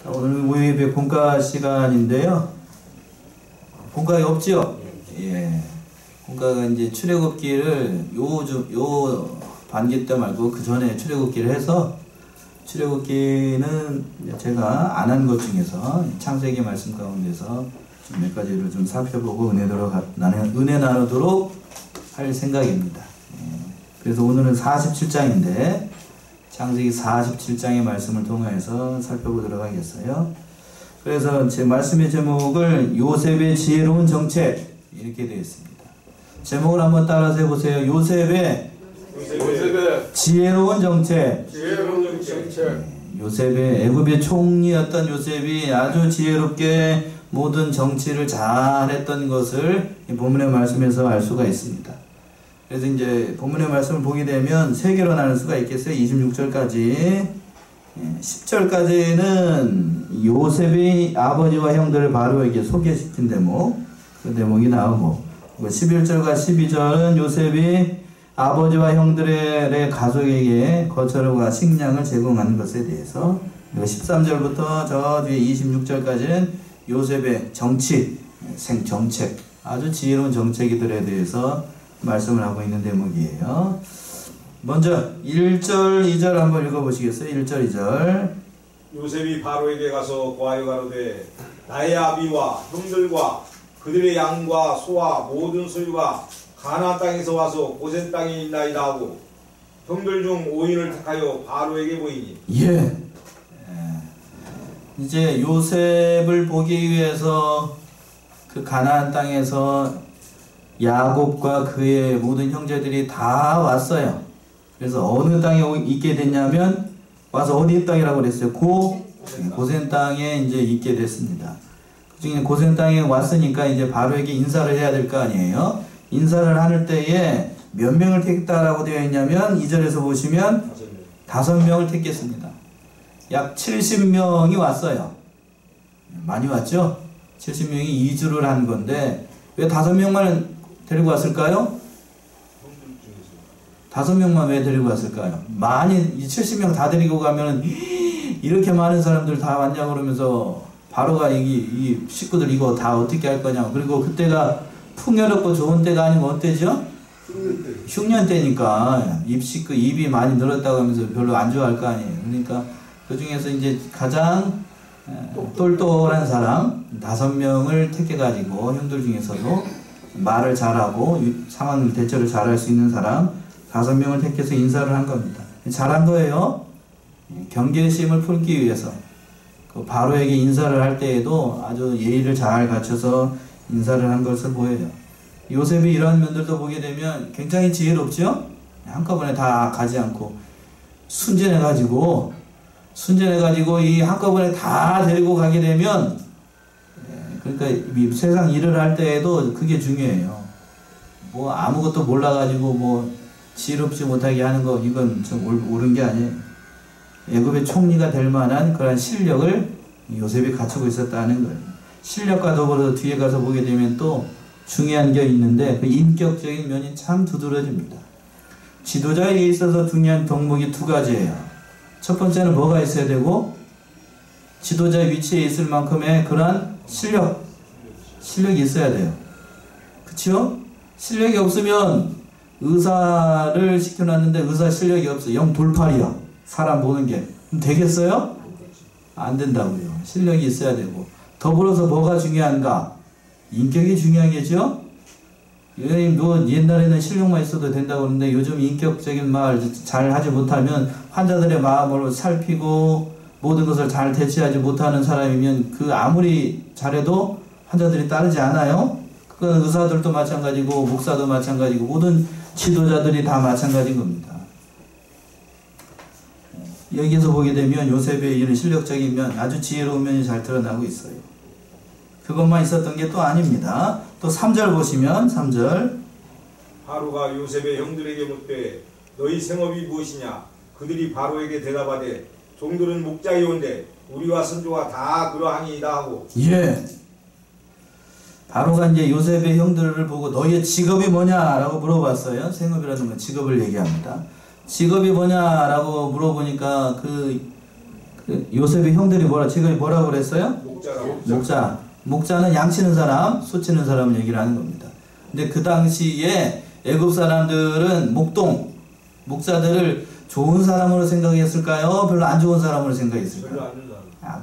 오늘 모의예배 본가 시간인데요. 본가가 없죠? 예. 본가가 이제 출애굽기를 요 반기 때 말고 그 전에 출애굽기를 해서, 출애굽기는 제가 안 한 것 중에서 창세기 말씀 가운데서 좀 몇 가지를 좀 살펴보고 은혜 나누도록 할 생각입니다. 예. 그래서 오늘은 47장인데 창세기 47장의 말씀을 통해서 살펴보도록 하겠어요. 그래서 제 말씀의 제목을 요셉의 지혜로운 정책 이렇게 되어 있습니다. 제목을 한번 따라서 해보세요. 요셉의 지혜로운 정책. 요셉의 애굽의 총리였던 요셉이 아주 지혜롭게 모든 정치를 잘했던 것을 본문의 말씀에서 알 수가 있습니다. 그래서 이제 본문의 말씀을 보게 되면 세 개로 나눌 수가 있겠어요. 26절까지. 10절까지는 요셉의 아버지와 형들을 바로에게 소개시킨 대목, 그 대목이 나오고, 11절과 12절은 요셉이 아버지와 형들의 가족에게 거처료와 식량을 제공하는 것에 대해서, 그리고 13절부터 저 뒤에 26절까지는 요셉의 정책, 아주 지혜로운 정책들에 대해서 말씀을 하고 있는 대목이에요. 먼저 1절, 2절 한번 읽어보시겠어요? 1절, 2절. 요셉이 바로에게 가서 고하여 가로되 나의 아비와 형들과 그들의 양과 소와 모든 소유가 가나안 땅에서 와서 고센 땅에 있나이다 하고 형들 중 5인을 택하여 바로에게 보이니. 예. 이제 요셉을 보기 위해서 그 가나안 땅에서 야곱과 그의 모든 형제들이 다 왔어요. 그래서 어느 땅에 있게 됐냐면, 와서 어디 땅이라고 그랬어요? 고센 땅에 이제 있게 됐습니다. 그 중에 고센 땅에 왔으니까 이제 바로에게 인사를 해야 될 거 아니에요? 인사를 하는 때에 몇 명을 택했다라고 되어 있냐면, 2절에서 보시면 5명을 택했습니다. 약 70명이 왔어요. 많이 왔죠? 70명이 이주를 한 건데, 왜 5명만 데리고 왔을까요? 5명만 왜 데리고 왔을까요? 많이, 70명 다 데리고 가면은, 이렇게 많은 사람들 다 왔냐고 그러면서, 바로가 이 식구들 이거 다 어떻게 할 거냐고. 그리고 그때가 풍요롭고 좋은 때가 아니고 언제죠? 흉년 때니까, 입이 많이 늘었다고 하면서 별로 안 좋아할 거 아니에요. 그러니까, 그 중에서 이제 가장 똘똘한 사람, 5명을 택해가지고, 형들 중에서도, 말을 잘하고 상황 대처를 잘할 수 있는 사람 5명을 택해서 인사를 한 겁니다. 잘한 거예요. 경계심을 풀기 위해서 그 바로에게 인사를 할 때에도 아주 예의를 잘 갖춰서 인사를 한 것을 보여요. 요셉이 이런 면들도 보게 되면 굉장히 지혜롭죠. 한꺼번에 다 가지 않고 순전해가지고 이 한꺼번에 다 데리고 가게 되면, 그러니까 세상 일을 할 때에도 그게 중요해요. 뭐 아무것도 몰라가지고 뭐 지혜롭지 못하게 하는 거, 이건 좀 옳은 게 아니에요. 애굽의 총리가 될 만한 그런 실력을 요셉이 갖추고 있었다는 거예요. 실력과 더불어서 뒤에 가서 보게 되면 또 중요한 게 있는데, 그 인격적인 면이 참 두드러집니다. 지도자에게 있어서 중요한 덕목이 2가지예요. 첫 번째는 뭐가 있어야 되고, 지도자의 위치에 있을 만큼의 그러한 실력이 있어야 돼요. 그쵸? 실력이 없으면 의사를 시켜놨는데 의사 실력이 없어. 영 돌팔이야. 사람 보는 게. 그럼 되겠어요? 안 된다고요. 실력이 있어야 되고. 더불어서 뭐가 중요한가? 인격이 중요하겠죠? 뭐 옛날에는 실력만 있어도 된다고 그러는데 요즘 인격적인 말 잘 하지 못하면 환자들의 마음을 살피고 모든 것을 잘 대처하지 못하는 사람이면 그 아무리 잘해도 환자들이 따르지 않아요. 그건 의사들도 마찬가지고 목사도 마찬가지고 모든 지도자들이 다 마찬가지인 겁니다. 여기에서 보게 되면 요셉의 이런 실력적인 면, 아주 지혜로운 면이 잘 드러나고 있어요. 그것만 있었던 게 또 아닙니다. 또 3절 보시면 3절. 바로가 요셉의 형들에게 묻되 너희 생업이 무엇이냐? 그들이 바로에게 대답하되 종들은 목자이온데 우리와 선조가 다 그러하니이다 하고. 예. 바로가 이제 요셉의 형들을 보고 너희의 직업이 뭐냐라고 물어봤어요. 생업이라는 건 직업을 얘기합니다. 직업이 뭐냐라고 물어보니까 그 요셉의 형들이 지금 뭐라고 그랬어요? 목자라고. 목자는 양치는 사람, 소치는 사람 얘기를 하는 겁니다. 근데 그 당시에 애굽 사람들은 목자들을 좋은 사람으로 생각했을까요? 별로 안 좋은 사람으로 생각했을까요?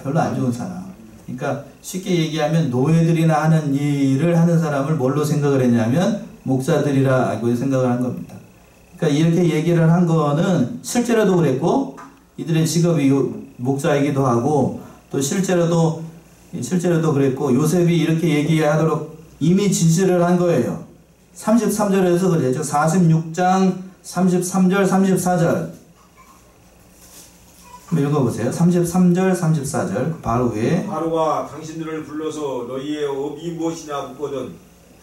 별로 안 좋은 사람. 그러니까 쉽게 얘기하면 노예들이나 하는 일을 하는 사람을 뭘로 생각을 했냐면 목자들이라고 생각을 한 겁니다. 그러니까 이렇게 얘기를 한 거는 실제로도 그랬고 이들의 직업이 목자이기도 하고 또 실제로도 그랬고 요셉이 이렇게 얘기하도록 이미 지시를 한 거예요. 33절에서 그랬죠. 46장 33절 34절 한번 읽어보세요. 33절 34절 바로 위에 바로가 당신들을 불러서 너희의 업이 무엇이냐 묻거든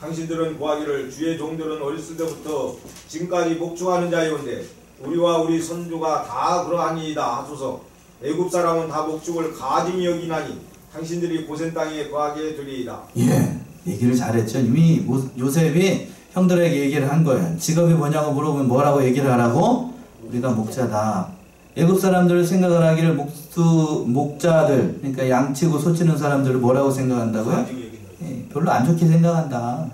당신들은 구하기를 주의 종들은 어렸을 때부터 지금까지 목축하는 자이온데 우리와 우리 선조가 다 그러하니이다 하소서. 애굽 사람은 다 목축을 가증히 여기나니 당신들이 고센 땅에 거하게 되리이다. 예, 얘기를 잘했죠. 이미 요셉이 형들에게 얘기를 한 거예요. 직업이 뭐냐고 물어보면 뭐라고 얘기를 하라고? 우리가 목자다. 애굽 사람들을 생각을 하기를 목자들, 그러니까 양치고 소치는 사람들을 뭐라고 생각한다고요? 예, 별로 안 좋게 생각한다.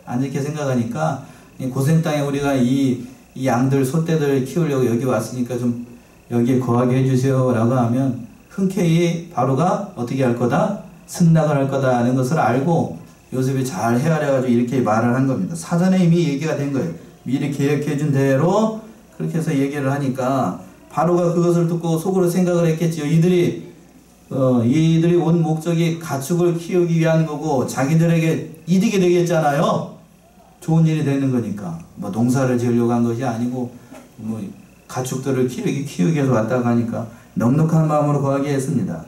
안 좋게 생각하니까 고센 땅에 우리가 이 양들, 소떼들 키우려고 여기 왔으니까 좀 여기에 거하게 해주세요 라고 하면 흔쾌히 바로가 어떻게 할 거다? 승낙을 할 거다 하는 것을 알고 요셉이 잘 헤아려가지고 이렇게 말을 한 겁니다. 사전에 이미 얘기가 된 거예요. 미리 계획해 준 대로 그렇게 해서 얘기를 하니까 바로가 그것을 듣고 속으로 생각을 했겠지요. 이들이 온 목적이 가축을 키우기 위한 거고 자기들에게 이득이 되겠잖아요. 좋은 일이 되는 거니까. 뭐 농사를 지으려고 한 것이 아니고 뭐 가축들을 키우기 위해서 왔다고 하니까 넉넉한 마음으로 거하게 했습니다.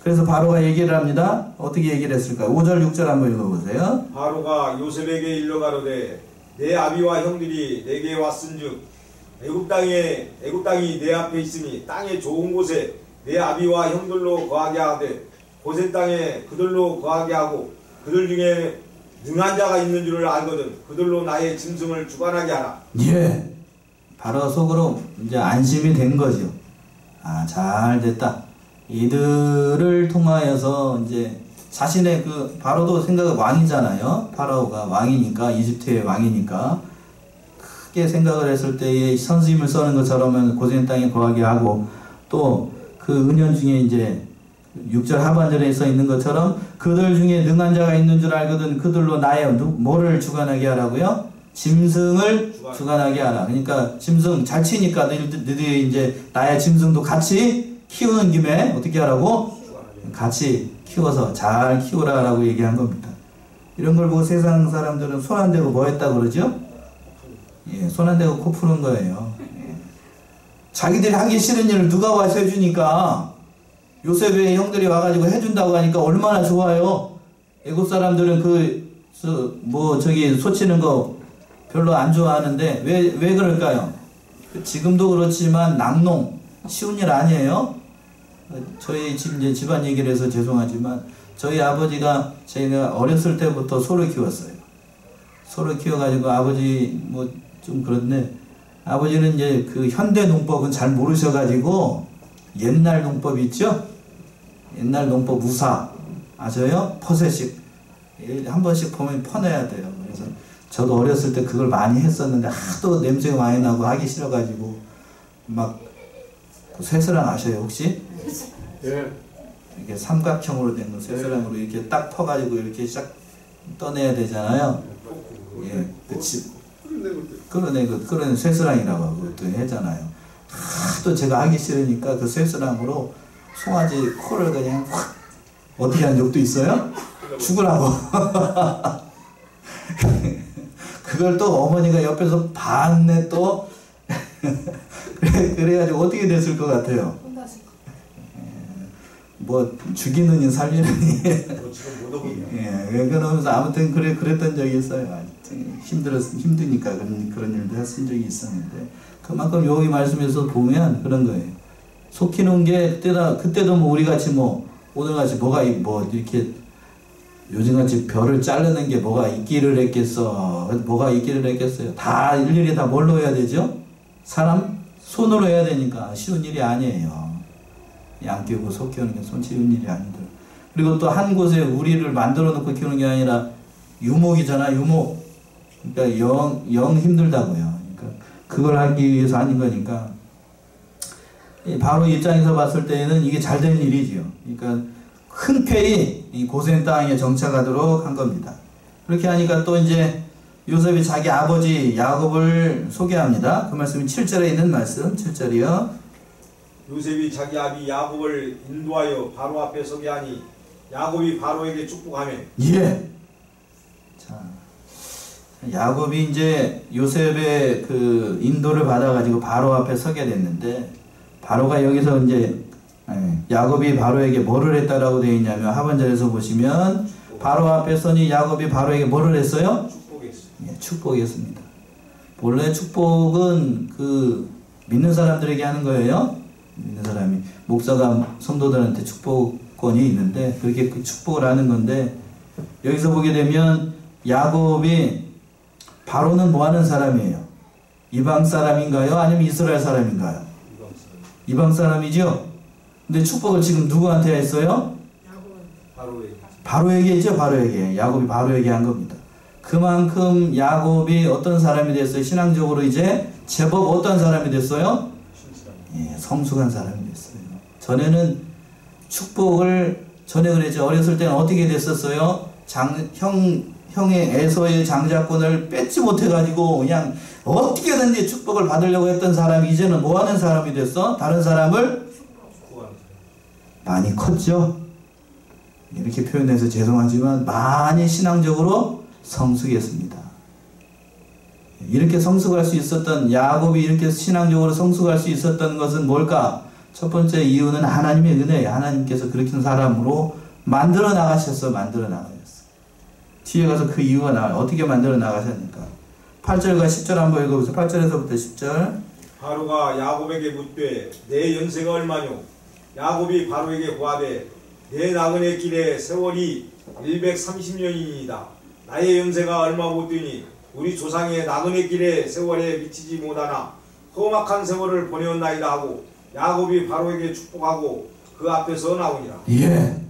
그래서 바로가 얘기를 합니다. 어떻게 얘기를 했을까요? 5절 6절 한번 읽어보세요. 바로가 요셉에게 일러 가로되 내 아비와 형들이 내게 왔은즉 애굽 땅이 내 앞에 있으니 땅의 좋은 곳에 내 아비와 형들로 거하게 하되 고센 땅에 그들로 거하게 하고 그들 중에 능한 자가 있는 줄을 알거든 그들로 나의 짐승을 주관하게 하라. 예, 바로 속으로 이제 안심이 된 거죠. 아, 잘 됐다. 이들을 통하여서 이제 자신의 바로도 왕이잖아요. 파라오가 왕이니까, 이집트의 왕이니까 크게 생각을 했을 때에 선수임을 써는 것처럼 고센 땅에 거하게 하고 또 그 은연 중에 이제 6절 하반절에 써 있는 것처럼 그들 중에 능한 자가 있는 줄 알거든 그들로 나의 뭐를 주관하게 하라고요? 짐승을 주관하게 하라. 그러니까 짐승 잘 치니까 너희들이 이제 나의 짐승도 같이 키우는 김에 어떻게 하라고? 같이 키워서 잘 키우라라고 얘기한 겁니다. 이런 걸 보고 세상 사람들은 손 안 대고 뭐 했다고 그러죠? 예, 손 안 대고 코 푸는 거예요. 예. 자기들이 하기 싫은 일을 누가 와서 해주니까 요셉의 형들이 와가지고 해준다고 하니까 얼마나 좋아요. 애굽 사람들은 소치는 거 별로 안 좋아하는데 왜 그럴까요? 지금도 그렇지만 낙농 쉬운 일 아니에요. 저희 이제 집안 얘기를 해서 죄송하지만 저희 아버지가 저희가 어렸을 때부터 소를 키웠어요. 소를 키워가지고 아버지 뭐 좀 그런데 아버지는 이제 그 현대 농법은 잘 모르셔가지고 옛날 농법 있죠? 옛날 농법 우사 아셔요? 퍼세식 한 번씩 보면 퍼내야 돼요. 그래서 저도 어렸을 때 그걸 많이 했었는데 하도 냄새가 많이 나고 하기 싫어가지고 막 쇠스랑 아셔요 혹시? 예. 이렇게 삼각형으로 된 거 쇠스랑으로 이렇게 딱 퍼가지고 이렇게 싹 떠내야 되잖아요. 예, 그런 쇠스랑이라고 하고 또 하잖아요. 하도 제가 하기 싫으니까 그 쇠스랑으로 송아지 코를 그냥 확 어떻게 한 적도 있어요? 죽으라고. 그걸 또 어머니가 옆에서 봤네 또. 그래가지고 어떻게 됐을 것 같아요? 뭐 죽이느니 살리느니. 예, 그러면서 아무튼 그랬던 적이 있어요. 힘드니까 그런 일도 했은 적이 있었는데 그만큼 여기 말씀에서 보면 그런 거예요. 속히는 게 그때도 뭐 우리 같이 뭐 오늘같이 뭐가 이렇게 요즘같이 벼를 자르는 게 뭐가 있기를 했겠어요. 다 일일이 다 뭘로 해야 되죠? 사람 손으로 해야 되니까 쉬운 일이 아니에요. 양 키우고 소 키우는 게 손 쉬운 일이 아니더라. 그리고 또 한 곳에 우리를 만들어 놓고 키우는 게 아니라 유목이잖아, 유목. 그러니까 영 힘들다고요. 그러니까 그걸 하기 위해서 하는 거니까. 바로 입장에서 봤을 때는 이게 잘 된 일이지요. 그러니까 흔쾌히 이 고센 땅에 정착하도록 한 겁니다. 그렇게 하니까 또 이제 요셉이 자기 아버지 야곱을 소개합니다. 그 말씀이 7절에 있는 말씀, 7절이요. 요셉이 자기 아비 야곱을 인도하여 바로 앞에 서게 하니 야곱이 바로에게 축복하며. 예. 자, 야곱이 이제 요셉의 그 인도를 받아가지고 바로 앞에 서게 됐는데, 바로가 여기서 이제 야곱이 바로에게 뭐를 했다라고 되어 있냐면 하반절에서 보시면 바로 앞에 서니 야곱이 바로에게 뭐를 했어요? 축복했어요. 예, 축복했습니다. 본래 축복은 그 믿는 사람들에게 하는 거예요. 믿는 사람이 목사가 성도들한테 축복권이 있는데 그렇게 그 축복을 하는 건데, 여기서 보게 되면 야곱이 바로는 뭐 하는 사람이에요? 이방 사람인가요? 아니면 이스라엘 사람인가요? 이방 사람이죠. 근데 축복을 지금 누구한테 했어요? 바로에게 했죠. 바로에게. 야곱이 바로에게 한 겁니다. 그만큼 야곱이 어떤 사람이 됐어요? 신앙적으로 이제 제법 어떤 사람이 됐어요? 예, 성숙한 사람이 됐어요. 전에는 축복을 전에 그랬죠. 어렸을 때는 어떻게 됐었어요? 형의 에서의 장자권을 뺏지 못해가지고 그냥 어떻게든지 축복을 받으려고 했던 사람이 이제는 뭐 하는 사람이 됐어? 다른 사람을 많이 컸죠. 이렇게 표현해서 죄송하지만 많이 신앙적으로 성숙했습니다. 이렇게 성숙할 수 있었던, 야곱이 이렇게 신앙적으로 성숙할 수 있었던 것은 뭘까? 첫 번째 이유는 하나님의 은혜예요. 하나님께서 그렇게 사람으로 만들어 나가셨어. 만들어 나가셨어. 뒤에 가서 그 이유가 나와요. 어떻게 만들어 나가셨습니까? 8절과 10절 한번 읽어보세요. 8절에서부터 10절. 바로가 야곱에게 묻되 내 연세가 얼마뇨? 야곱이 바로에게 고하되 내 나그네 길의 세월이 130년이니이다. 나의 연세가 얼마 못되니 우리 조상의 나그네 길의 세월에 미치지 못하나 험악한 세월을 보내었나이다 하고 야곱이 바로에게 축복하고 그 앞에서 나오니라. 예.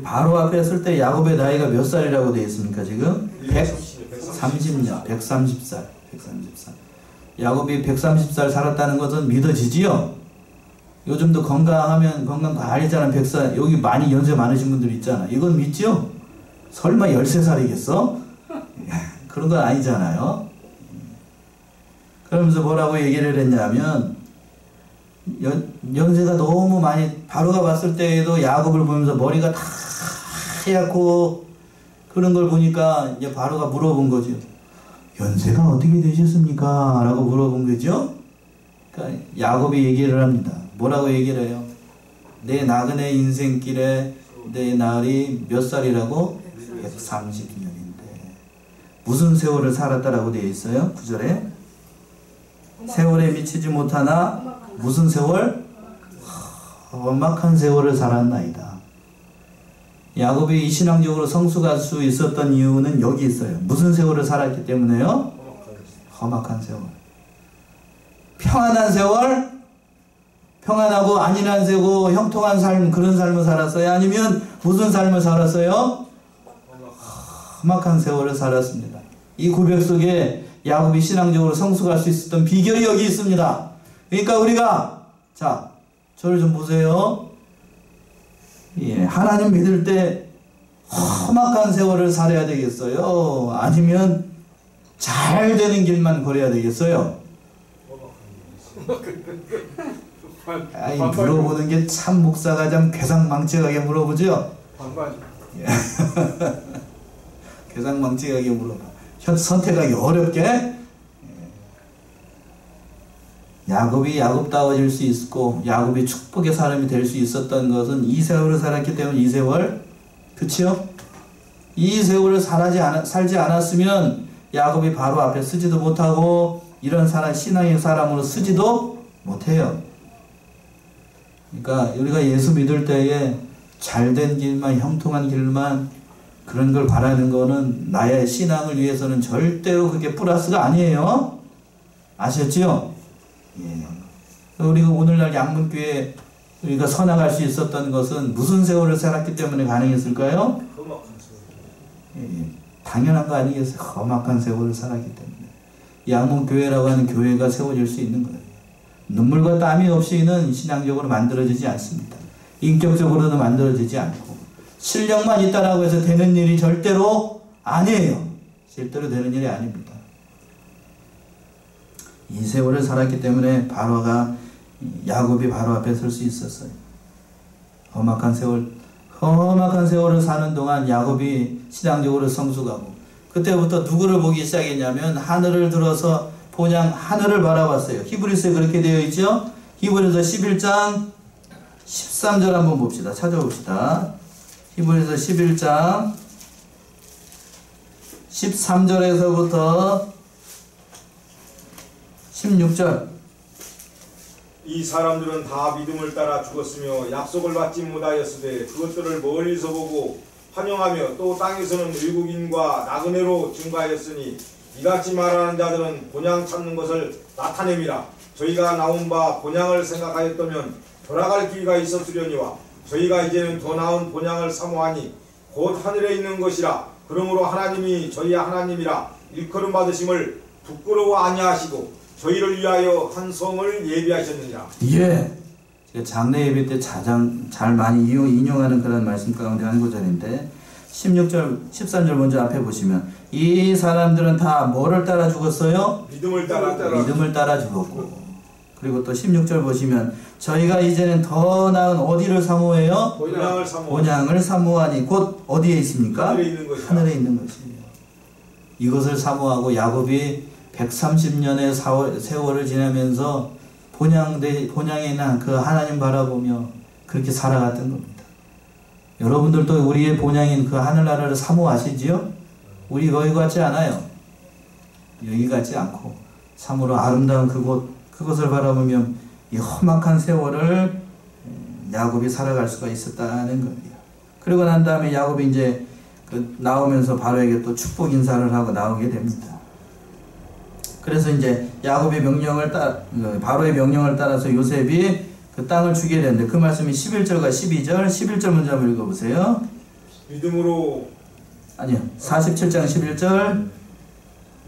바로 앞에 설 때 야곱의 나이가 몇 살이라고 되어 있습니까? 지금 130년, 130살. 야곱이 130살 살았다는 것은 믿어지지요? 요즘도 건강 관리자는 100살, 여기 많이 연세 많으신 분들 있잖아. 이건 믿죠? 설마 13살이겠어? 그런 건 아니잖아요. 그러면서 뭐라고 얘기를 했냐면, 연세가 너무 많이, 바로가 봤을 때에도 야곱을 보면서 머리가 다 하얗고 그런 걸 보니까 이제 바로가 물어본 거죠. 연세가 어떻게 되셨습니까? 라고 물어본 거죠. 그러니까 야곱이 얘기를 합니다. 뭐라고 얘기를 해요? 내 나그네 인생길에 내 날이 몇 살이라고? 130년인데 무슨 세월을 살았다라고 되어 있어요? 9절에 세월에 미치지 못하나 무슨 세월? 험악한 세월을 살았나이다. 야곱이 신앙적으로 성숙할 수 있었던 이유는 여기 있어요. 무슨 세월을 살았기 때문에요? 험악한 세월. 평안한 세월? 평안하고 안일한 세고 형통한 삶, 그런 삶을 살았어요? 아니면 무슨 삶을 살았어요? 험악한 세월을 살았습니다. 이 고백 속에 야곱이 신앙적으로 성숙할 수 있었던 비결이 여기 있습니다. 그러니까 우리가, 자, 저를 좀 보세요. 예, 하나님 믿을 때 험악한 세월을 살아야 되겠어요? 아니면 잘 되는 길만 걸어야 되겠어요? 아이, 물어보는 게 참 목사가 좀 괴상망측하게 물어보죠? 예. 괴상망측하게 물어봐. 선택하기 어렵게. 야곱이 야곱다워질 수 있고 야곱이 축복의 사람이 될 수 있었던 것은 이 세월을 살았기 때문에 이 세월, 그치요? 이 세월을 살지 않았으면 야곱이 바로 앞에 서지도 못하고 이런 사람, 신앙의 사람으로 서지도 못해요. 그러니까 우리가 예수 믿을 때에 잘된 길만, 형통한 길만 그런 걸 바라는 거는 나의 신앙을 위해서는 절대로 그게 플러스가 아니에요. 아셨죠? 예. 우리가 오늘날 양문교회 우리가 서나갈 수 있었던 것은 무슨 세월을 살았기 때문에 가능했을까요? 험악한 세월. 당연한 거 아니겠어요? 험악한 세월을 살았기 때문에. 양문교회라고 하는 교회가 세워질 수 있는 거예요. 눈물과 땀이 없이는 신앙적으로 만들어지지 않습니다. 인격적으로도 만들어지지 않고 실력만 있다라고 해서 되는 일이 절대로 아니에요. 절대로 되는 일이 아닙니다. 이 세월을 살았기 때문에 야곱이 바로 앞에 설 수 있었어요. 험악한 세월을 사는 동안 야곱이 신앙적으로 성숙하고 그때부터 누구를 보기 시작했냐면 하늘을 들어서 하늘을 바라봤어요. 히브리서에 그렇게 되어 있죠. 히브리서 11장 13절 한번 봅시다. 찾아봅시다. 히브리서 11장 13절에서부터 16절. 이 사람들은 다 믿음을 따라 죽었으며 약속을 받지 못하였으되 그것들을 멀리서 보고 환영하며 또 땅에서는 외국인과 나그네로 증거하였으니 이같이 말하는 자들은 본향 찾는 것을 나타냄이라. 저희가 나온 바 본향을 생각하였다면 돌아갈 길이가 있었으려니와 저희가 이제는 더 나은 본향을 사모하니 곧 하늘에 있는 것이라. 그러므로 하나님이 저희의 하나님이라 일컬음 받으심을 부끄러워 아니하시고 저희를 위하여 한 성을 예비하셨느니라. 예. 제가 장례 예배 때 가장 잘 많이 인용하는 그런 말씀 가운데 한 구절인데 16절, 13절 먼저 앞에 보시면 이 사람들은 다 뭐를 따라 죽었어요? 믿음을 따라 죽었고 그리고 또 16절 보시면 저희가 이제는 더 나은 어디를 사모해요? 본향을 사모하니 곧 어디에 있습니까? 하늘에 있는 것이에요. 이것을 사모하고 야곱이 130년의 세월을 지나면서 본향에 있는 그 하나님 바라보며 그렇게 살아갔던 겁니다. 여러분들도 우리의 본향인 그 하늘나라를 사모하시지요? 우리 거기 같지 않아요. 여기 같지 않고 참으로 아름다운 그것을 바라보며 이 험악한 세월을 야곱이 살아갈 수가 있었다는 거예요. 그리고 난 다음에 야곱이 이제 나오면서 바로에게 또 축복 인사를 하고 나오게 됩니다. 그래서 이제 야곱의 바로의 명령을 따라서 요셉이 그 땅을 주게 되는데 그 말씀이 11절과 12절, 11절 먼저 한번 읽어보세요. 믿음으로 47장 11절.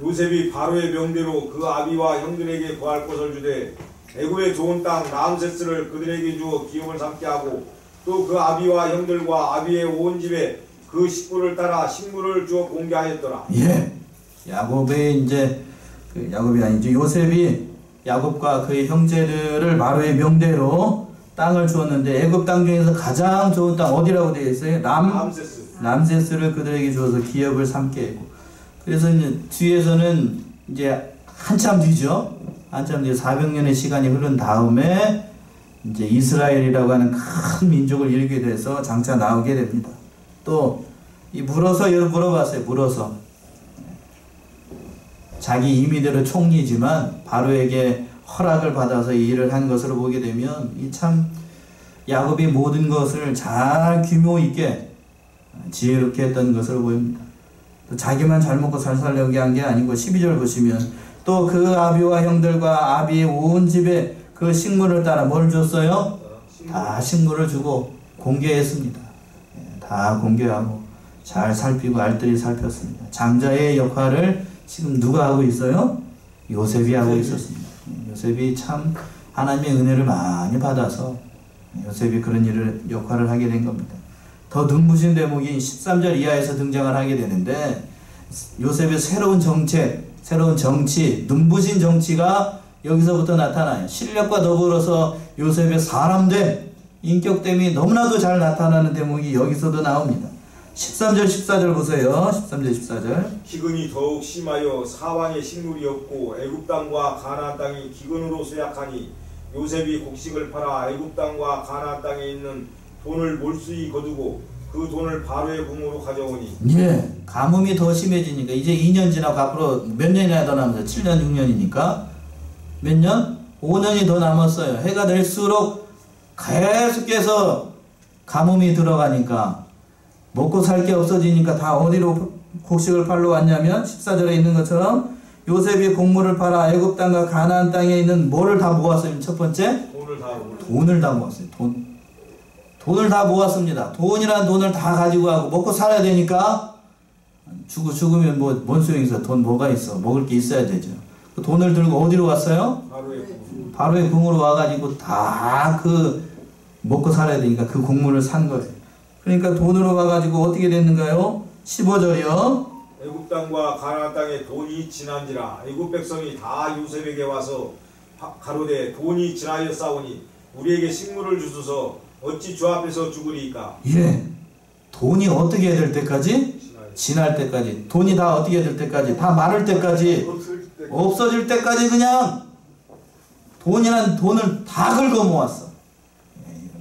요셉이 바로의 명대로 그 아비와 형들에게 거할 곳을 주되 애굽의 좋은 땅 라암세스를 그들에게 주어 기업을 삼게 하고 또 그 아비와 형들과 아비의 온 집에 그 식구를 따라 식물을 주어 공개하였더라. 예. 요셉이 야곱과 그의 형제들을 바로의 명대로 땅을 주었는데 애굽 땅 중에서 가장 좋은 땅 어디라고 되어 있어요? 람세스를 그들에게 주어서 기업을 삼게 했고 그래서 이제 뒤에서는 이제 한참 뒤죠. 한참 뒤에 400년의 시간이 흐른 다음에 이제 이스라엘이라고 하는 큰 민족을 이루게 돼서 장차 나오게 됩니다. 또 이 물어서 물어봤어요. 물어서 자기 임의대로 총리지만 바로에게 허락을 받아서 이 일을 한 것으로 보게 되면 이 참 야곱이 모든 것을 잘 규모 있게 지혜롭게 했던 것으로 보입니다. 또 자기만 잘 먹고 잘 살려고 한 게 아니고 12절 보시면 또 그 아비와 형들과 아비의 온 집에 그 식물을 따라 뭘 줬어요? 다 식물을 주고 공개했습니다. 다 공개하고 잘 살피고 알뜰히 살폈습니다. 장자의 역할을 지금 누가 하고 있어요? 요셉이 하고 있었습니다. 요셉이 참 하나님의 은혜를 많이 받아서 요셉이 그런 역할을 하게 된 겁니다. 더 눈부신 대목이 13절 이하에서 등장을 하게 되는데 요셉의 새로운 정책, 새로운 정치, 눈부신 정치가 여기서부터 나타나요. 실력과 더불어서 요셉의 사람됨, 인격됨이 너무나도 잘 나타나는 대목이 여기서도 나옵니다. 13절 14절 보세요. 13절 14절. 기근이 더욱 심하여 사방에 식물이 없고 애굽 땅과 가나안 땅이 기근으로 쇠약하니 요셉이 곡식을 팔아 애굽 땅과 가나안 땅에 있는 돈을 몰수히 거두고 그 돈을 바로의 궁으로 가져오니. 예, 가뭄이 더 심해지니까 이제 2년 지나고 앞으로 몇 년이나 더 남았어요. 7년 6년이니까 몇 년? 5년이 더 남았어요. 해가 될수록 계속해서 가뭄이 들어가니까 먹고 살 게 없어지니까 다 어디로 곡식을 팔러 왔냐면 14절에 있는 것처럼 요셉이 곡물을 팔아 애굽 땅과 가나안 땅에 있는 뭐를 다 모았어요? 첫 번째? 돈을 다 모았어요. 돈을 다 모았습니다. 돈이란 돈을 다 가지고 하고 먹고 살아야 되니까 죽으면 뭐 뭔 소용이 있어? 돈 뭐가 있어? 먹을 게 있어야 되죠. 그 돈을 들고 어디로 왔어요? 바로의 궁으로 와가지고 다 먹고 살아야 되니까 그 곡물을 산 거예요. 그러니까 돈으로 와가지고 어떻게 됐는가요? 15절이요. 애굽 땅과 가나안 땅에 돈이 지난지라 애굽 백성이 다 요셉에게 와서 가로되 돈이 지나였사오니 우리에게 식물을 주소서 어찌 주 앞에서 죽으리이까. 예. 돈이 어떻게 해야 될 때까지? 지날 때까지. 돈이 다 어떻게 해야 될 때까지? 다 마를 때까지. 없어질 때까지 그냥 돈이란 돈을 다 긁어 모았어.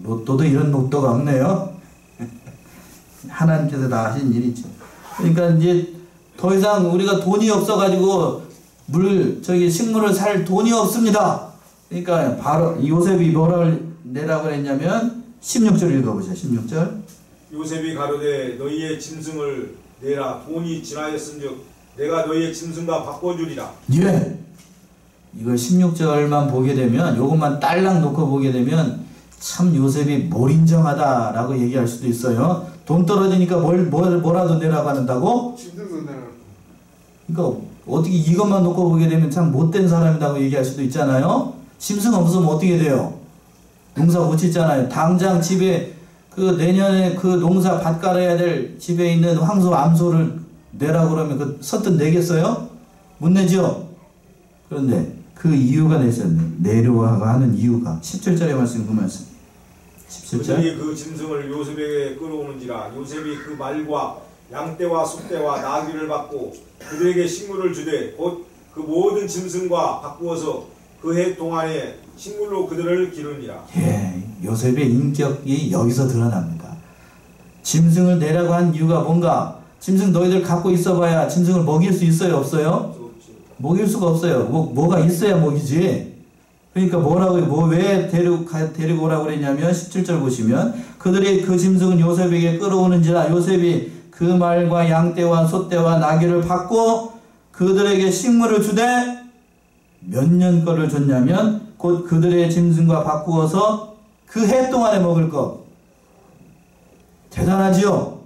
로또도 이런 로또가 없네요. 하나님께서 다 하신 일이죠. 그러니까 이제 더 이상 우리가 돈이 없어가지고 식물을 살 돈이 없습니다. 그러니까 바로 요셉이 뭐라고 내라고 했냐면 16절 읽어보세요. 16절. 요셉이 가로되 너희의 짐승을 내라. 돈이 지나였은즉 내가 너희의 짐승과 바꿔주리라. 예. 이걸 16절만 보게 되면, 요것만 딸랑 놓고 보게 되면 참 요셉이 몰인정하다라고 얘기할 수도 있어요. 돈 떨어지니까 뭐라도 내라고 한다고? 짐승도 내라. 그러니까 어떻게 이것만 놓고 보게 되면 참 못된 사람이라고 얘기할 수도 있잖아요. 짐승 없으면 어떻게 돼요? 농사 못 짓잖아요. 당장 집에 내년에 농사 밭 갈아야 될 집에 있는 황소 암소를 내라고 그러면 선뜻 내겠어요? 못 내죠? 그런데 그 이유가 있었네. 내려고 하는 이유가 17절의 말씀 그 말씀. 17절. 그들이 그 짐승을 요셉에게 끌어오는지라 요셉이 그 말과 양떼와 숫떼와 나귀를 받고 그들에게 식물을 주되 곧 그 모든 짐승과 바꾸어서 그 해 동안에 식물로 그들을 기르니라. 예, 요셉의 인격이 여기서 드러납니다. 짐승을 내라고 한 이유가 뭔가? 짐승 너희들 갖고 있어봐야 짐승을 먹일 수 있어요? 없어요? 먹일 수가 없어요. 뭐가 있어야 먹이지. 그러니까 왜 데리고 오라고 그랬냐면 17절 보시면 그들이 그 짐승은 요셉에게 끌어오는지라 요셉이 그 말과 양떼와 소떼와 나귀를 받고 그들에게 식물을 주되 몇 년 거를 줬냐면 곧 그들의 짐승과 바꾸어서 그 해 동안에 먹을 것. 대단하지요?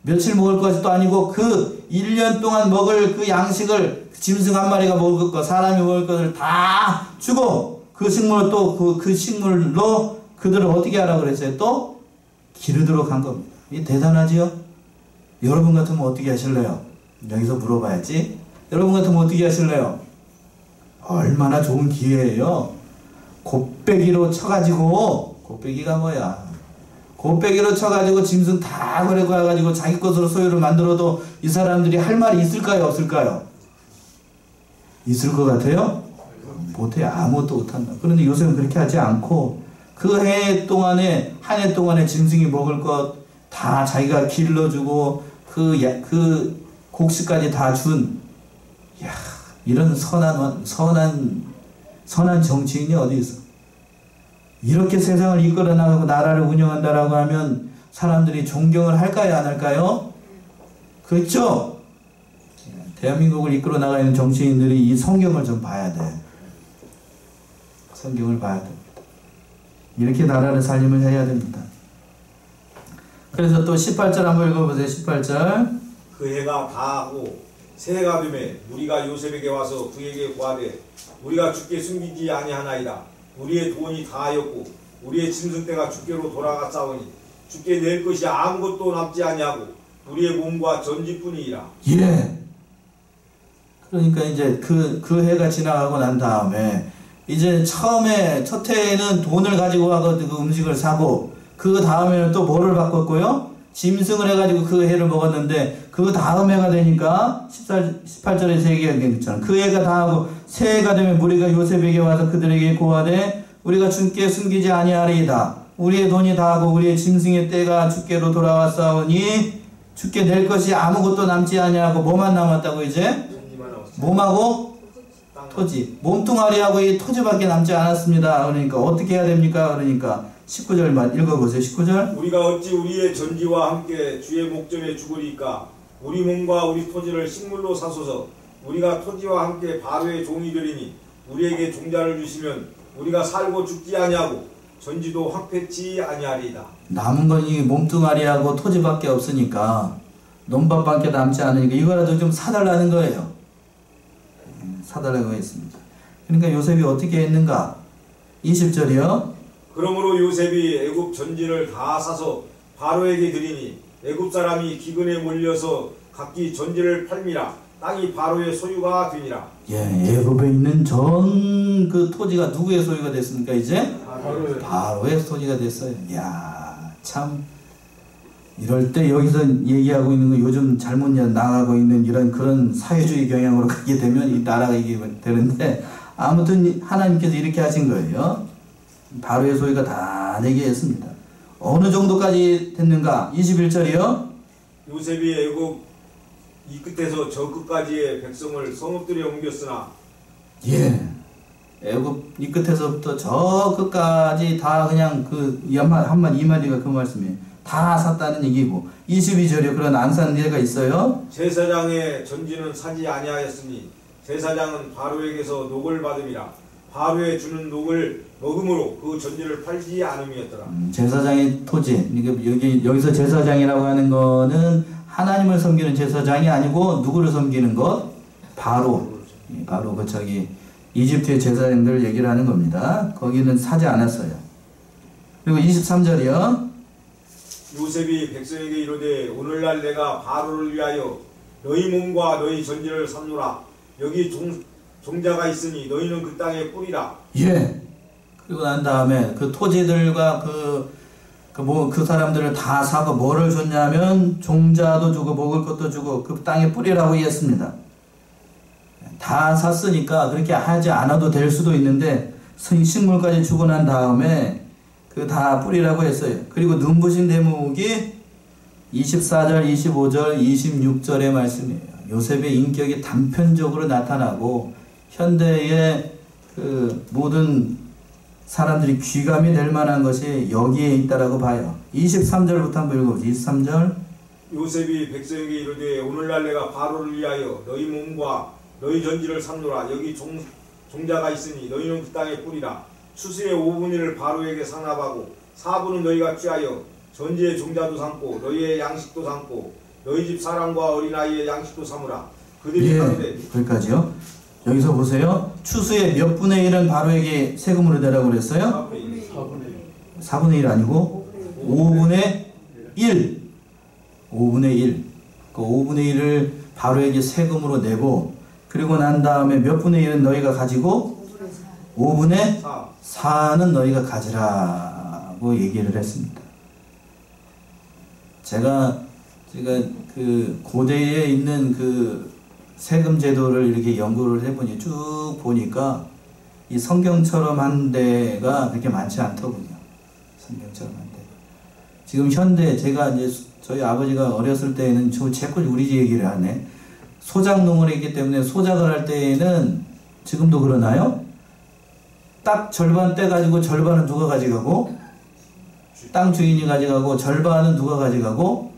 며칠 먹을 것도 아니고 그 1년 동안 먹을 그 양식을 짐승 한 마리가 먹을 것, 사람이 먹을 것을 다 주고 그 식물을 또 그 식물로 그들을 어떻게 하라고 그랬어요? 또 기르도록 한 겁니다. 이게 대단하지요? 여러분 같으면 어떻게 하실래요? 여기서 물어봐야지. 여러분 같으면 어떻게 하실래요? 얼마나 좋은 기회예요. 곱빼기로 쳐가지고, 곱빼기가 뭐야? 곱빼기로 쳐가지고 짐승 다 버리고 와가지고 자기 것으로 소유를 만들어도 이 사람들이 할 말이 있을까요? 없을까요? 있을 것 같아요? 못해요. 아무것도 못한다. 그런데 요새는 그렇게 하지 않고 그 해 동안에 한 해 동안에 짐승이 먹을 것 다 자기가 길러주고 그 곡식까지 다 준 이런 선한 정치인이 어디 있어? 이렇게 세상을 이끌어 나가고 나라를 운영한다라고 하면 사람들이 존경을 할까요? 안 할까요? 그렇죠? 대한민국을 이끌어 나가는 정치인들이 이 성경을 좀 봐야 돼. 성경을 봐야 됩니다. 이렇게 나라를 살림을 해야 됩니다. 그래서 또 18절 한번 읽어보세요. 18절. 그 해가 다하고 새해가 되매 우리가 요셉에게 와서 그에게 구하되 우리가 주께 숨기지 아니하나이다. 우리의 돈이 다하였고 우리의 짐승떼가 주께로 돌아갔사오니 주께 낼 것이 아무것도 남지 아니하고 우리의 몸과 전지뿐이니라. 예. 그러니까 이제 그 해가 지나가고 난 다음에 이제 처음에 첫 해에는 돈을 가지고 와서 그 음식을 사고 그 다음에는 또 뭐를 바꿨고요? 짐승을 해가지고 그 해를 먹었는데 그 다음 해가 되니까 18절에 세 개가 있잖아요. 그 해가 다하고 새 해가 되면 우리가 요셉에게 와서 그들에게 고하되 우리가 주께 숨기지 아니하리이다. 우리의 돈이 다하고 우리의 짐승의 때가 주께로 돌아왔사오니 주께 낼 것이 아무것도 남지 아니하고 뭐만 남았다고 이제? 몸하고 토지. 몸뚱아리하고 이 토지밖에 남지 않았습니다. 그러니까 어떻게 해야 됩니까? 그러니까 19절만 읽어보세요. 19절. 우리가 어찌 우리의 전지와 함께 주의 목전에 죽으리까? 우리 몸과 우리 토지를 식물로 사소서 우리가 토지와 함께 바로의 종이 되리니 우리에게 종자를 주시면 우리가 살고 죽지 아니하고 전지도 황폐치 아니하리이다. 남은 건 이 몸뚱아리하고 토지밖에 없으니까 논밭밖에 남지 않으니까 이거라도 좀 사달라는 거예요. 사달라고 했습니다. 그러니까 요셉이 어떻게 했는가? 20절이요. 그러므로 요셉이 애굽 전지를 다 사서 바로에게 드리니 애굽 사람이 기근에 몰려서 각기 전지를 팔미라. 땅이 바로의 소유가 되니라. 예, 애굽에 있는 전 그 토지가 누구의 소유가 됐습니까? 이제 바로의 소유가 됐어요. 야, 참 이럴 때 여기서 얘기하고 있는 거 요즘 잘못 나가고 있는 이런 그런 사회주의 경향으로 가게 되면 이 나라가 이게 되는데 아무튼 하나님께서 이렇게 하신 거예요. 바로의 소유가 다 내게 했습니다. 어느 정도까지 됐는가? 21절이요. 요셉이 애굽 이 끝에서 저 끝까지의 백성을 성읍들에 옮겼으나 예. 애굽 이 끝에서부터 저 끝까지 다 그냥 그 한마디 이마디가 그 말씀이에요. 다 샀다는 얘기고 22절에 그런 안 산 데가 있어요. 제사장의 전지는 사지 아니하였으니 제사장은 바로에게서 녹을 받음이라. 바로에 주는 녹을 먹음으로 그 전지를 팔지 않음이었더라. 제사장의 토지. 그러니까 여기서 제사장이라고 하는 거는 하나님을 섬기는 제사장이 아니고 누구를 섬기는 것? 바로 그 저기 이집트의 제사장들을 얘기를 하는 겁니다. 거기는 사지 않았어요. 그리고 23절이요. 요셉이 백성에게 이르되 오늘날 내가 바로를 위하여 너희 몸과 너희 전지를 삼노라. 여기 종자가 있으니 너희는 그 땅에 뿌리라. 예. 그리고 난 다음에 그 토지들과 그 사람들을 다 사고 뭐를 줬냐면 종자도 주고 먹을 것도 주고 그 땅에 뿌리라고 했습니다. 다 샀으니까 그렇게 하지 않아도 될 수도 있는데 식물까지 주고 난 다음에 그 다 뿌리라고 했어요. 그리고 눈부신 대목이 24절, 25절, 26절의 말씀이에요. 요셉의 인격이 단편적으로 나타나고 현대의 그 모든 사람들이 귀감이 될 만한 것이 여기에 있다라고 봐요. 23절부터 한번 읽어보세요. 23절. 요셉이 백성에게 이르되 오늘날 내가 바로를 위하여 너희 몸과 너희 전지를 삼노라. 여기 종자가 있으니 너희는 그 땅에 뿌리라. 추수의 5분의 1을 바로에게 상납하고 4분은 너희가 취하여 전지의 종자도 삼고 너희의 양식도 삼고 너희 집 사람과 어린아이의 양식도 삼으라. 그들이 가로되 거기까지요. 여기서 보세요. 추수의 몇 분의 1은 바로에게 세금으로 내라고 그랬어요? 4분의 1 아니고 5분의 1. 5분의 1. 그 5분의 1을 바로에게 세금으로 내고 그리고 난 다음에 몇 분의 1은 너희가 가지고 5분의 4는 너희가 가지라고 얘기를 했습니다. 제가 그 고대에 있는 그 세금 제도를 이렇게 연구를 해보니 쭉 보니까 이 성경처럼 한 데가 그렇게 많지 않더군요. 성경처럼 한 데. 지금 현대 제가 이제 저희 아버지가 어렸을 때에는 자꾸 우리 집 얘기를 하네. 소작농을 했기 때문에 소작을 할 때에는 지금도 그러나요? 딱 절반 떼가지고 절반은 누가 가져가고 땅 주인이 가져가고 절반은 누가 가져가고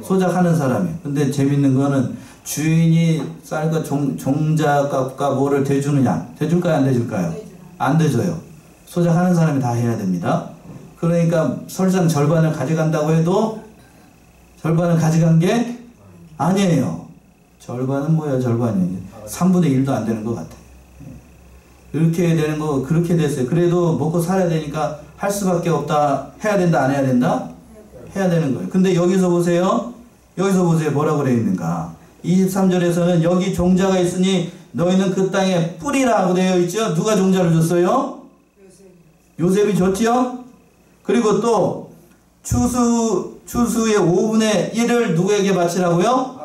소작하는 사람이. 근데 재밌는 거는 주인이 쌀과 종자값과 뭐를 대주느냐? 대줄까요? 안 대줄까요? 안 대줘요. 소작하는 사람이 다 해야 됩니다. 그러니까 설상 절반을 가져간다고 해도 절반을 가져간 게 아니에요. 절반은 뭐예요? 절반이 3분의 1도 안 되는 것 같아요. 이렇게 되는 거 그렇게 됐어요. 그래도 먹고 살아야 되니까 할 수밖에 없다. 해야 된다? 안 해야 된다? 해야 되는 거예요. 근데 여기서 보세요. 뭐라고 되어 있는가? 23절에서는 여기 종자가 있으니 너희는 그 땅에 뿌리라고 되어 있죠. 누가 종자를 줬어요? 요셉이 줬지요. 그리고 또 추수의 5분의 1을 누구에게 바치라고요?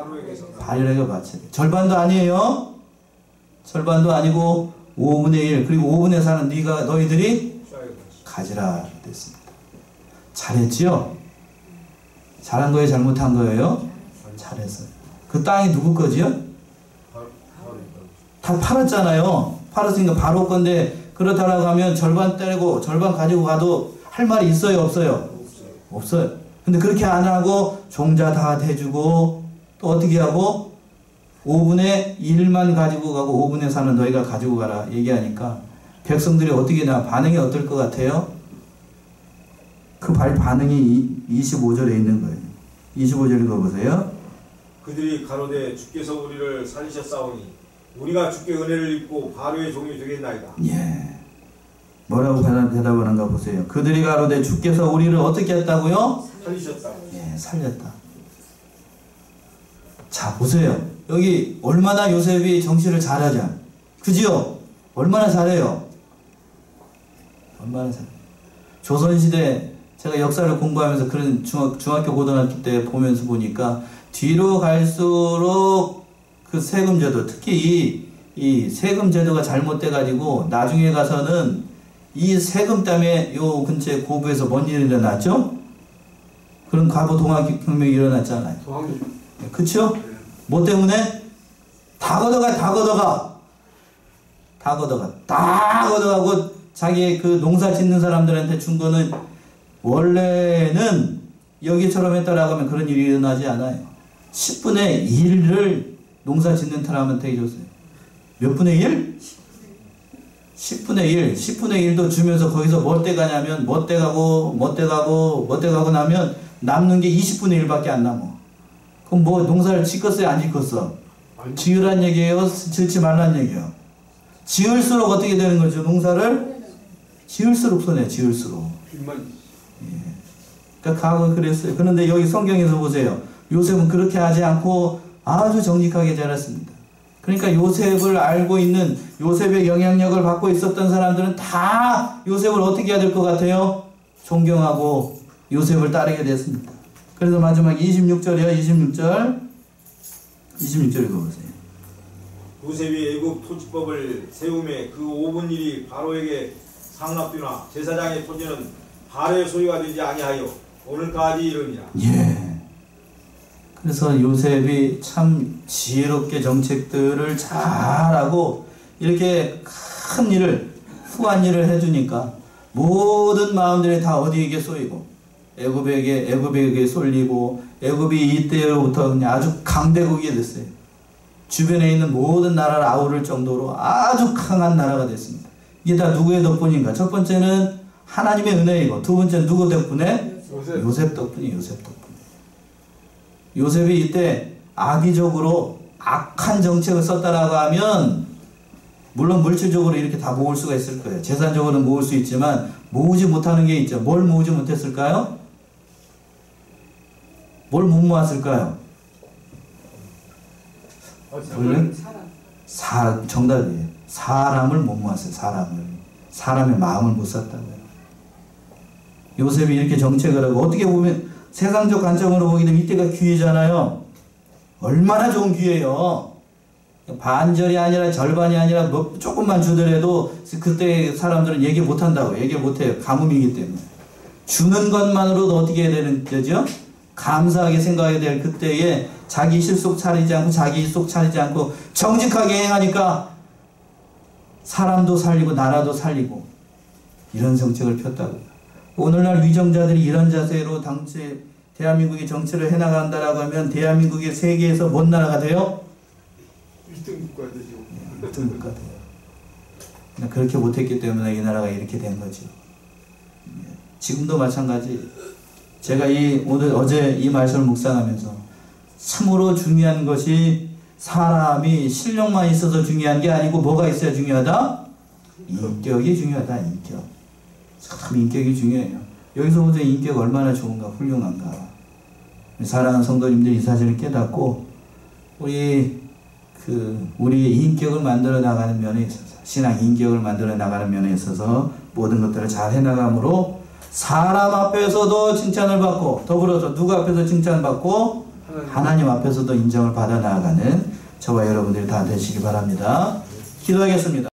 바로에게 바치라. 절반도 아니에요. 절반도 아니고 5분의 1 그리고 5분의 4는 너희들이 가지라 됐습니다. 잘했지요? 잘한 거예요? 잘못한 거예요? 잘했어요. 그 땅이 누구 거지요? 다 팔았잖아요. 팔았으니까 바로 건데 그렇다라고 하면 절반 떼고 절반 가지고 가도 할 말이 있어요? 없어요? 없어요. 근데 그렇게 안 하고 종자 다 대주고 또 어떻게 하고 5분의 1만 가지고 가고 5분의 4는 너희가 가지고 가라 얘기하니까 백성들이 어떻게 반응이 어떨 것 같아요? 그 반응이 25절에 있는 거예요. 25절 읽어보세요. 그들이 가로되 주께서 우리를 살리셨사오니 우리가 주께 은혜를 입고 바로의 종이 되겠나이다. 예. 뭐라고 대답하는가 보세요. 그들이 가로되 주께서 우리를 어떻게 했다고요? 살리셨다. 예, 살렸다. 자, 보세요. 여기 얼마나 요셉이 정치를 잘하자. 그지요? 얼마나 잘해요? 얼마나 잘해요. 조선시대 제가 역사를 공부하면서 그런 중학교 고등학교 때 보면서 보니까 뒤로 갈수록 그 세금제도, 특히 이 세금제도가 잘못돼 가지고 나중에 가서는 이 세금 때문에 요 근처에 고부에서 뭔 일이 일어났죠? 그런 과거 동학혁명이 일어났잖아요. 그쵸? 뭐 때문에? 다 걷어가고 자기 그 농사 짓는 사람들한테 준 거는 원래는 여기처럼 했다라고 하면 그런 일이 일어나지 않아요. 10분의 1을 농사 짓는 사람한테 줬어요. 몇 분의 1? 10분의 1. 10분의 1도 주면서 거기서 뭐 때 가냐면 뭐 때 가고 나면 남는 게 20분의 1밖에 안 남아. 그럼 뭐 농사를 짓겠어요? 안 짓겠어? 지으란 얘기예요? 짓지 말란 얘기예요? 지을수록 어떻게 되는 거죠? 농사를? 지을수록 손해, 지을수록. 예. 그러니까 과거에 그랬어요. 그런데 여기 성경에서 보세요. 요셉은 그렇게 하지 않고 아주 정직하게 자랐습니다. 그러니까 요셉을 알고 있는, 요셉의 영향력을 받고 있었던 사람들은 다 요셉을 어떻게 해야 될 것 같아요? 존경하고 요셉을 따르게 됐습니다. 그래서 마지막 26절이요. 26절 읽어보세요. 요셉이 애굽 토지법을 세움에 그 5분 일이 바로에게 상납되나 제사장의 토지는 바로의 소유가 되지 아니하여 오늘까지 이르니라. 예. 그래서 요셉이 참 지혜롭게 정책들을 잘하고 이렇게 큰 일을, 후한 일을 해주니까 모든 마음들이 다 어디에게 쏘이고 애굽에게 쏠리고 애굽이 이때로부터 그냥 아주 강대국이 됐어요. 주변에 있는 모든 나라를 아우를 정도로 아주 강한 나라가 됐습니다. 이게 다 누구의 덕분인가? 첫 번째는 하나님의 은혜이고 두 번째는 누구 덕분에? 요셉 덕분이에요. 요셉 덕분에. 요셉이 이때 악의적으로 악한 정책을 썼다라고 하면 물론 물질적으로 이렇게 다 모을 수가 있을 거예요. 재산적으로는 모을 수 있지만 모으지 못하는 게 있죠. 뭘 모으지 못했을까요? 뭘 못 모았을까요? 정답이에요. 사람을 못 모았어요. 사람의 마음을 못 샀다고요. 요셉이 이렇게 정책을 하고 어떻게 보면 세상적 관점으로 보게 되면 이때가 기회잖아요. 얼마나 좋은 기회예요. 반절이 아니라 절반이 아니라 뭐 조금만 주더라도 그때 사람들은 얘기 못한다고. 얘기를 못해요. 가뭄이기 때문에. 주는 것만으로도 어떻게 해야 되는 거죠? 감사하게 생각해야 될 그때에 자기 실속 차리지 않고 자기 속 차리지 않고 정직하게 행하니까 사람도 살리고 나라도 살리고 이런 정책을 폈다고요. 오늘날 위정자들이 이런 자세로 대한민국이 정치를 해나간다라고 하면 대한민국이 세계에서 뭔 나라가 돼요? 1등 국가 되죠. 1등 국가 돼요. 그렇게 못했기 때문에 이 나라가 이렇게 된 거죠. 지금도 마찬가지. 제가 어제 이 말씀을 묵상하면서 참으로 중요한 것이 사람이 실력만 있어서 중요한 게 아니고 뭐가 있어야 중요하다? 인격이 중요하다. 인격. 참 인격이 중요해요. 여기서 보세요. 인격 얼마나 좋은가, 훌륭한가. 사랑하는 성도님들이 이 사실을 깨닫고 우리의 인격을 만들어 나가는 면에 있어서, 신앙 인격을 만들어 나가는 면에 있어서 모든 것들을 잘 해나감으로 사람 앞에서도 칭찬을 받고 더불어서 누구 앞에서 칭찬받고 하나님 앞에서도 인정을 받아 나가는 저와 여러분들이 다 되시기 바랍니다. 기도하겠습니다.